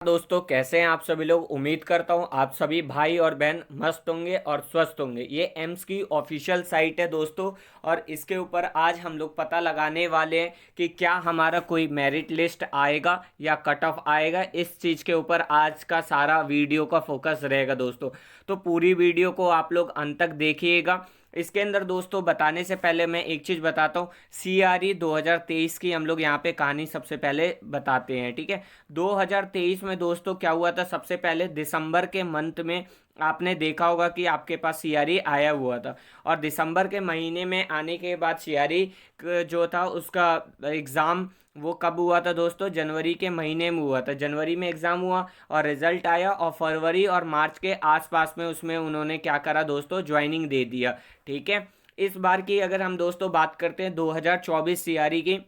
दोस्तों, कैसे हैं आप सभी लोग। उम्मीद करता हूं आप सभी भाई और बहन मस्त होंगे और स्वस्थ होंगे। ये एम्स की ऑफिशियल साइट है दोस्तों, और इसके ऊपर आज हम लोग पता लगाने वाले हैं कि क्या हमारा कोई मेरिट लिस्ट आएगा या कट ऑफ आएगा। इस चीज़ के ऊपर आज का सारा वीडियो का फोकस रहेगा दोस्तों। तो पूरी वीडियो को आप लोग अंत तक देखिएगा। इसके अंदर दोस्तों बताने से पहले मैं एक चीज़ बताता हूँ। CRE 2023 की हम लोग यहाँ पे कहानी सबसे पहले बताते हैं, ठीक है। 2023 में दोस्तों क्या हुआ था, सबसे पहले दिसंबर के मंथ में आपने देखा होगा कि आपके पास CRE आया हुआ था। और दिसंबर के महीने में आने के बाद CRE जो था उसका एग्ज़ाम वो कब हुआ था दोस्तों, जनवरी के महीने में हुआ था। जनवरी में एग्ज़ाम हुआ और रिजल्ट आया, और फरवरी और मार्च के आसपास में उसमें उन्होंने क्या करा दोस्तों, ज्वाइनिंग दे दिया, ठीक है। इस बार की अगर हम दोस्तों बात करते हैं 2024 CRE की,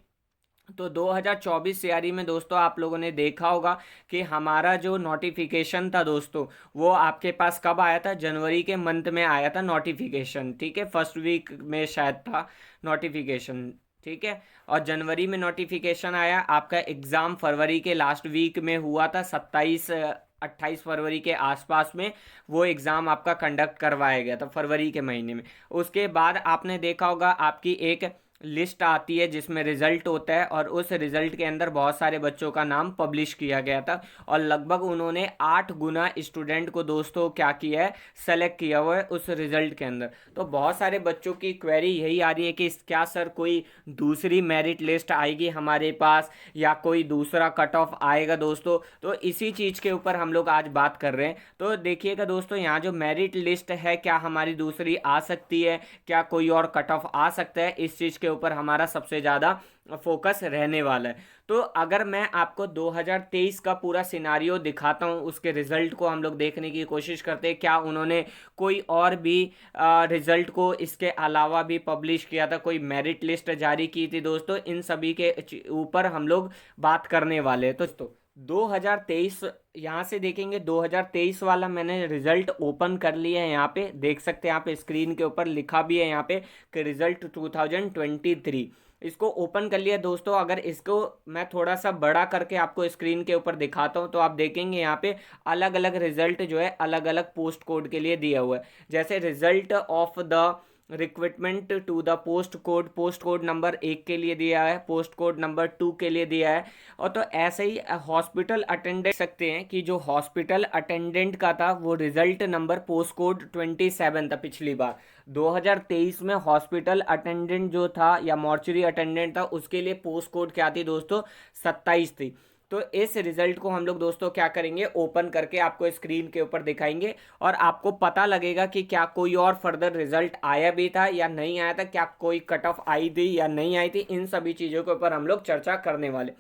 तो 2024 CRE में दोस्तों आप लोगों ने देखा होगा कि हमारा जो नोटिफिकेशन था दोस्तों, वो आपके पास कब आया था, जनवरी के मंथ में आया था नोटिफिकेशन, ठीक है। फर्स्ट वीक में शायद था नोटिफिकेशन, ठीक है। और जनवरी में नोटिफिकेशन आया, आपका एग्ज़ाम फरवरी के लास्ट वीक में हुआ था, 28 फरवरी के आसपास में वो एग्ज़ाम आपका कंडक्ट करवाया गया था फरवरी के महीने में। उसके बाद आपने देखा होगा आपकी एक लिस्ट आती है जिसमें रिजल्ट होता है, और उस रिजल्ट के अंदर बहुत सारे बच्चों का नाम पब्लिश किया गया था, और लगभग उन्होंने 8 गुना स्टूडेंट को दोस्तों क्या किया है, सेलेक्ट किया हुआ है उस रिजल्ट के अंदर। तो बहुत सारे बच्चों की क्वेरी यही आ रही है कि क्या सर कोई दूसरी मेरिट लिस्ट आएगी हमारे पास, या कोई दूसरा कट ऑफ आएगा दोस्तों। तो इसी चीज़ के ऊपर हम लोग आज बात कर रहे हैं। तो देखिएगा दोस्तों, यहाँ जो मेरिट लिस्ट है क्या हमारी दूसरी आ सकती है, क्या कोई और कट ऑफ आ सकता है, इस चीज़ के ऊपर हमारा सबसे ज़्यादा फोकस रहने वाला है। तो अगर मैं आपको 2023 का पूरा सिनारियो दिखाता हूँ, उसके रिजल्ट को हम लोग देखने की कोशिश करते हैं, क्या उन्होंने कोई और भी रिजल्ट को इसके अलावा भी पब्लिश किया था, कोई मेरिट लिस्ट जारी की थी दोस्तों, इन सभी के ऊपर हम लोग बात करने वाले हैं। तो 2023 यहाँ से देखेंगे, 2023 वाला मैंने रिजल्ट ओपन कर लिया है। यहाँ पे देख सकते हैं, यहाँ पे स्क्रीन के ऊपर लिखा भी है यहाँ पे कि रिजल्ट 2023, इसको ओपन कर लिया दोस्तों। अगर इसको मैं थोड़ा सा बड़ा करके आपको स्क्रीन के ऊपर दिखाता हूँ, तो आप देखेंगे यहाँ पे अलग अलग रिजल्ट जो है अलग अलग पोस्ट कोड के लिए दिया हुआ है। जैसे result of the recruitment to the post code number 1 के लिए दिया है, पोस्ट कोड नंबर 2 के लिए दिया है। और तो ऐसे ही हॉस्पिटल अटेंडेंट सकते हैं कि जो हॉस्पिटल अटेंडेंट का था वो रिजल्ट नंबर पोस्ट कोड 27 था पिछली बार। 2023 में हॉस्पिटल अटेंडेंट जो था या मॉर्चरी अटेंडेंट था, उसके लिए पोस्ट कोड क्या थी दोस्तों, 27 थी। तो इस रिजल्ट को हम लोग दोस्तों क्या करेंगे, ओपन करके आपको स्क्रीन के ऊपर दिखाएंगे, और आपको पता लगेगा कि क्या कोई और फर्दर रिजल्ट आया भी था या नहीं आया था, क्या कोई कट ऑफ आई थी या नहीं आई थी। इन सभी चीज़ों के ऊपर हम लोग चर्चा करने वाले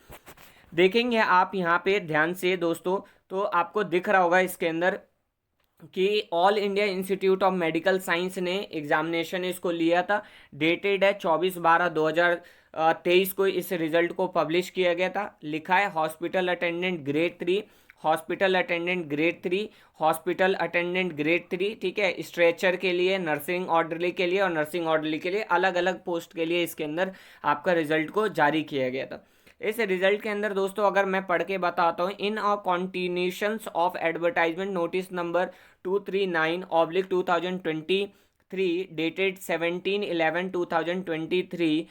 देखेंगे। आप यहाँ पे ध्यान से दोस्तों, तो आपको दिख रहा होगा इसके अंदर कि all India institute of medical science ने एग्जामिनेशन इसको लिया था। डेटेड है 24/12/2023 को इस रिजल्ट को पब्लिश किया गया था। लिखा है hospital attendant grade 3, hospital attendant grade 3, hospital attendant grade 3, ठीक है। स्ट्रेचर के लिए, नर्सिंग ऑर्डरली के लिए और नर्सिंग ऑर्डरली के लिए, अलग अलग पोस्ट के लिए इसके अंदर आपका रिजल्ट को जारी किया गया था। इस रिजल्ट के अंदर दोस्तों अगर मैं पढ़ के बताता हूँ, in a continuations of advertisement notice number 239/2023 dated 17/11/2023,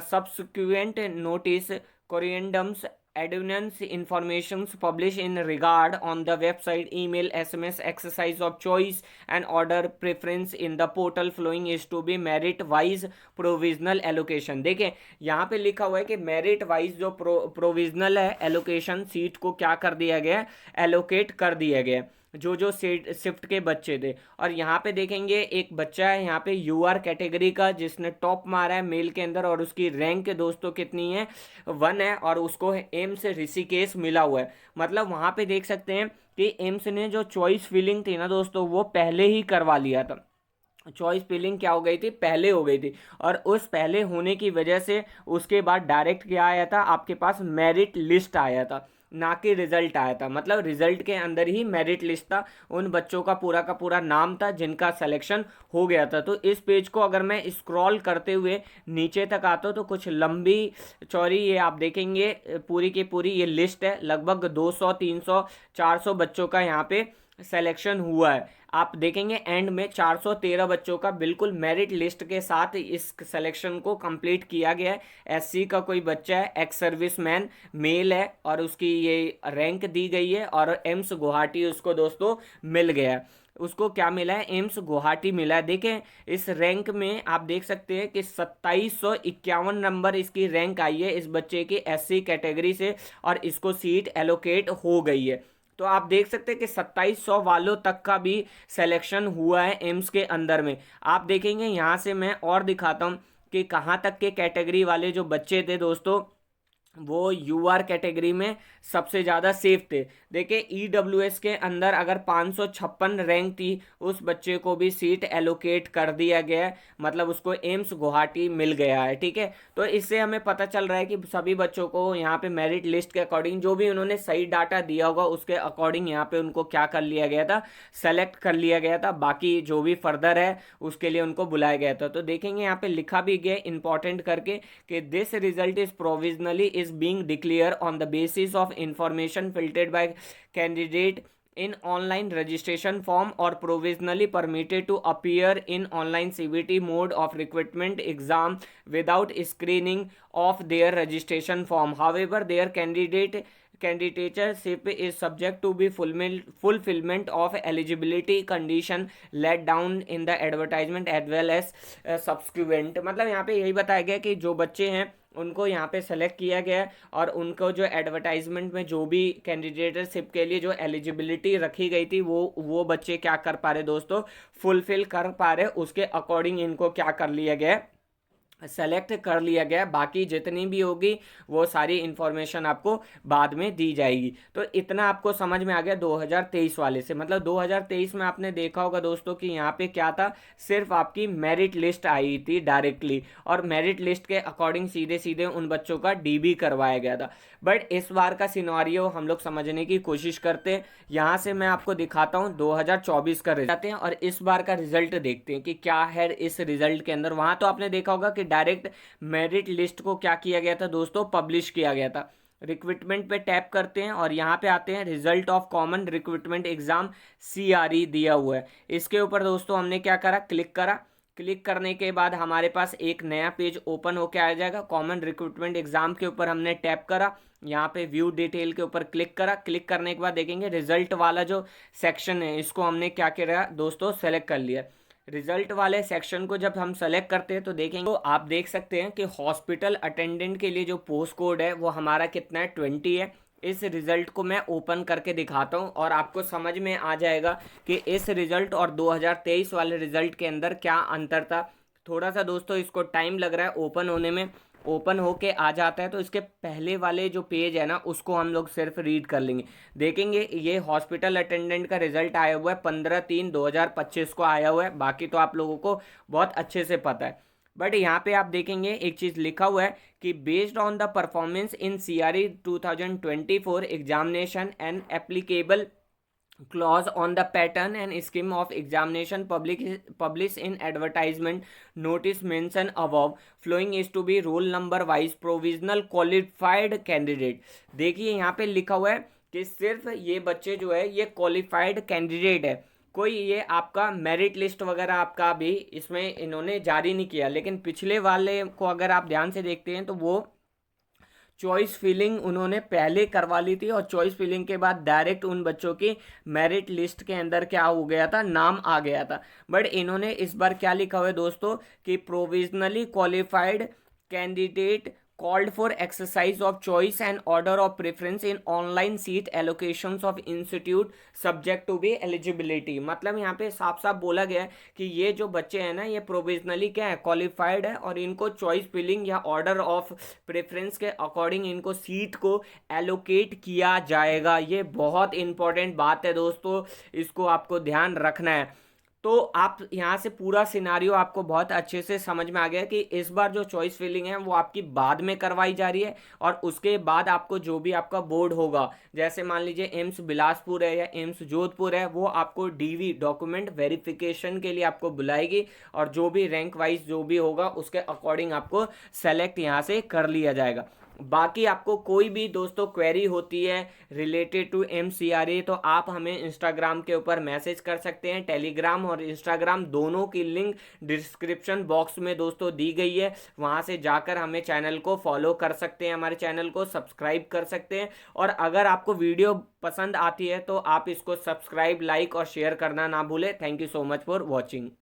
subsequent notice corrigendums addendums informations published in regard on the website, email, SMS, exercise of choice and order preference in the portal flowing is to be merit wise provisional allocation। देखें यहाँ पे लिखा हुआ है कि merit wise जो provisional है allocation seat को क्या कर दिया गया, एलोकेट कर दिया गया जो शिफ्ट के बच्चे थे। और यहाँ पे देखेंगे एक बच्चा है यहाँ पे UR कैटेगरी का जिसने टॉप मारा है मेल के अंदर, और उसकी रैंक दोस्तों कितनी है, 1 है, और उसको एम्स ऋषिकेश मिला हुआ है। मतलब वहाँ पे देख सकते हैं कि एम्स ने जो चॉइस फिलिंग थी ना दोस्तों, वो पहले ही करवा लिया था। चॉइस फिलिंग क्या हो गई थी, पहले हो गई थी, और उस पहले होने की वजह से उसके बाद डायरेक्ट क्या आया था, आपके पास मेरिट लिस्ट आया था। ना कि रिजल्ट आया था। मतलब रिजल्ट के अंदर ही मेरिट लिस्ट था, उन बच्चों का पूरा नाम था जिनका सिलेक्शन हो गया था। तो इस पेज को अगर मैं स्क्रॉल करते हुए नीचे तक आता हूँ तो कुछ लंबी चौड़ी ये आप देखेंगे पूरी की पूरी ये लिस्ट है। लगभग 200 300 400 बच्चों का यहाँ पे सिलेक्शन हुआ है। आप देखेंगे एंड में 413 बच्चों का बिल्कुल मेरिट लिस्ट के साथ इस सिलेक्शन को कंप्लीट किया गया है। एससी का कोई बच्चा है, एक्स सर्विस मैन मेल है और उसकी ये रैंक दी गई है और एम्स गुवाहाटी उसको दोस्तों मिल गया है। उसको क्या मिला है? एम्स गुवाहाटी मिला है। देखें इस रैंक में आप देख सकते हैं कि 2751 नंबर इसकी रैंक आई है इस बच्चे की एससी कैटेगरी से और इसको सीट एलोकेट हो गई है। तो आप देख सकते हैं कि 2700 वालों तक का भी सिलेक्शन हुआ है एम्स के अंदर में। आप देखेंगे यहाँ से मैं और दिखाता हूँ कि कहाँ तक के कैटेगरी वाले जो बच्चे थे दोस्तों वो यूआर कैटेगरी में सबसे ज़्यादा सेफ थे। देखिए ईडब्ल्यूएस के अंदर अगर 556 रैंक थी उस बच्चे को भी सीट एलोकेट कर दिया गया है, मतलब उसको एम्स गुवाहाटी मिल गया है। ठीक है, तो इससे हमें पता चल रहा है कि सभी बच्चों को यहाँ पे मेरिट लिस्ट के अकॉर्डिंग जो भी उन्होंने सही डाटा दिया होगा उसके अकॉर्डिंग यहाँ पे उनको क्या कर लिया गया था, सेलेक्ट कर लिया गया था। बाकी जो भी फर्दर है उसके लिए उनको बुलाया गया था। तो देखेंगे यहाँ पे लिखा भी गया इंपॉर्टेंट करके कि this result is provisionally is being declared on the basis of information filtered by candidate in online registration form or provisionally permitted to appear in online CBT mode of recruitment exam without screening of their registration form. However, their candidatureship is subject to be fulfillment of eligibility condition let down in the advertisement as well as subsequent। मतलब यहाँ पे यही बताया गया कि जो बच्चे हैं उनको यहाँ पे सेलेक्ट किया गया है और उनको जो एडवर्टाइजमेंट में जो भी कैंडिडेटशिप के लिए जो एलिजिबिलिटी रखी गई थी वो बच्चे क्या कर पा रहे दोस्तों, फुलफिल कर पा रहे, उसके अकॉर्डिंग इनको क्या कर लिया गया, सेलेक्ट कर लिया गया। बाकी जितनी भी होगी वो सारी इंफॉर्मेशन आपको बाद में दी जाएगी। तो इतना आपको समझ में आ गया 2023 वाले से। मतलब 2023 में आपने देखा होगा दोस्तों कि यहाँ पे क्या था, सिर्फ आपकी मेरिट लिस्ट आई थी डायरेक्टली और मेरिट लिस्ट के अकॉर्डिंग सीधे सीधे उन बच्चों का डीबी करवाया गया था। बट इस बार का सिनेरियो हम लोग समझने की कोशिश करते हैं। यहाँ से मैं आपको दिखाता हूँ 2024 का रिजल्ट और इस बार का रिजल्ट देखते हैं कि क्या है इस रिजल्ट के अंदर। वहाँ तो आपने देखा होगा कि डायरेक्ट मेरिट लिस्ट को क्या किया गया था दोस्तों, पब्लिश किया गया था। रिक्रूटमेंट पे टैप करते हैं और यहाँ पे आते हैं result of common recruitment exam CRE दिया हुआ है। इसके ऊपर दोस्तों हमने क्या करा, क्लिक करा। क्लिक करने के बाद हमारे पास एक नया पेज ओपन होकर आ जाएगा। कॉमन रिक्रूटमेंट एग्जाम के ऊपर हमने टैप करा, यहाँ पे व्यू डिटेल के ऊपर क्लिक करा। क्लिक करने के बाद देखेंगे रिजल्ट वाला जो सेक्शन है इसको हमने क्या किया दोस्तों, सेलेक्ट कर लिया। रिजल्ट वाले सेक्शन को जब हम सेलेक्ट करते हैं तो देखेंगे तो आप देख सकते हैं कि हॉस्पिटल अटेंडेंट के लिए जो पोस्ट कोड है वो हमारा कितना है, 20 है। इस रिजल्ट को मैं ओपन करके दिखाता हूं और आपको समझ में आ जाएगा कि इस रिजल्ट और 2023 वाले रिजल्ट के अंदर क्या अंतर था। थोड़ा सा दोस्तों इसको टाइम लग रहा है ओपन होने में, ओपन होके आ जाता है। तो इसके पहले वाले जो पेज है ना उसको हम लोग सिर्फ रीड कर लेंगे। देखेंगे ये हॉस्पिटल अटेंडेंट का रिजल्ट आया हुआ है 15/3/2025 को आया हुआ है। बाकी तो आप लोगों को बहुत अच्छे से पता है। बट यहाँ पे आप देखेंगे एक चीज़ लिखा हुआ है कि based on the performance in CRE 2024 examination and applicable clause on the pattern and scheme of examination published in advertisement notice mentioned above flowing is to be roll number wise provisional qualified candidate। देखिए यहाँ पे लिखा हुआ है कि सिर्फ ये बच्चे जो है ये क्वालिफाइड कैंडिडेट है, कोई ये आपका मेरिट लिस्ट वगैरह आपका भी इसमें इन्होंने जारी नहीं किया। लेकिन पिछले वाले को अगर आप ध्यान से देखते हैं तो वो चॉइस फिलिंग उन्होंने पहले करवा ली थी और चॉइस फिलिंग के बाद डायरेक्ट उन बच्चों की मेरिट लिस्ट के अंदर क्या हो गया था, नाम आ गया था। बट इन्होंने इस बार क्या लिखा हुआ है दोस्तों कि provisionally qualified candidate called for exercise of choice and order of preference in online seat allocations of institute subject to be eligibility। मतलब यहाँ पे साफ साफ बोला गया है कि ये जो बच्चे हैं ना ये प्रोविजनली क्या है, क्वालिफाइड है और इनको चॉइस फिलिंग या ऑर्डर ऑफ प्रेफरेंस के अकॉर्डिंग इनको सीट को एलोकेट किया जाएगा। ये बहुत इंपॉर्टेंट बात है दोस्तों, इसको आपको ध्यान रखना है। तो आप यहाँ से पूरा सिनारियो आपको बहुत अच्छे से समझ में आ गया कि इस बार जो चॉइस फिलिंग है वो आपकी बाद में करवाई जा रही है, और उसके बाद आपको जो भी आपका बोर्ड होगा, जैसे मान लीजिए एम्स बिलासपुर है या एम्स जोधपुर है, वो आपको डीवी डॉक्यूमेंट वेरिफिकेशन के लिए आपको बुलाएगी, और जो भी रैंक वाइज जो भी होगा उसके अकॉर्डिंग आपको सेलेक्ट यहाँ से कर लिया जाएगा। बाकी आपको कोई भी दोस्तों क्वेरी होती है रिलेटेड टू MCRA, तो आप हमें इंस्टाग्राम के ऊपर मैसेज कर सकते हैं। टेलीग्राम और इंस्टाग्राम दोनों की लिंक डिस्क्रिप्शन बॉक्स में दोस्तों दी गई है, वहां से जाकर हमें चैनल को फॉलो कर सकते हैं, हमारे चैनल को सब्सक्राइब कर सकते हैं। और अगर आपको वीडियो पसंद आती है तो आप इसको सब्सक्राइब, लाइक और शेयर करना ना भूलें। Thank you so much for watching.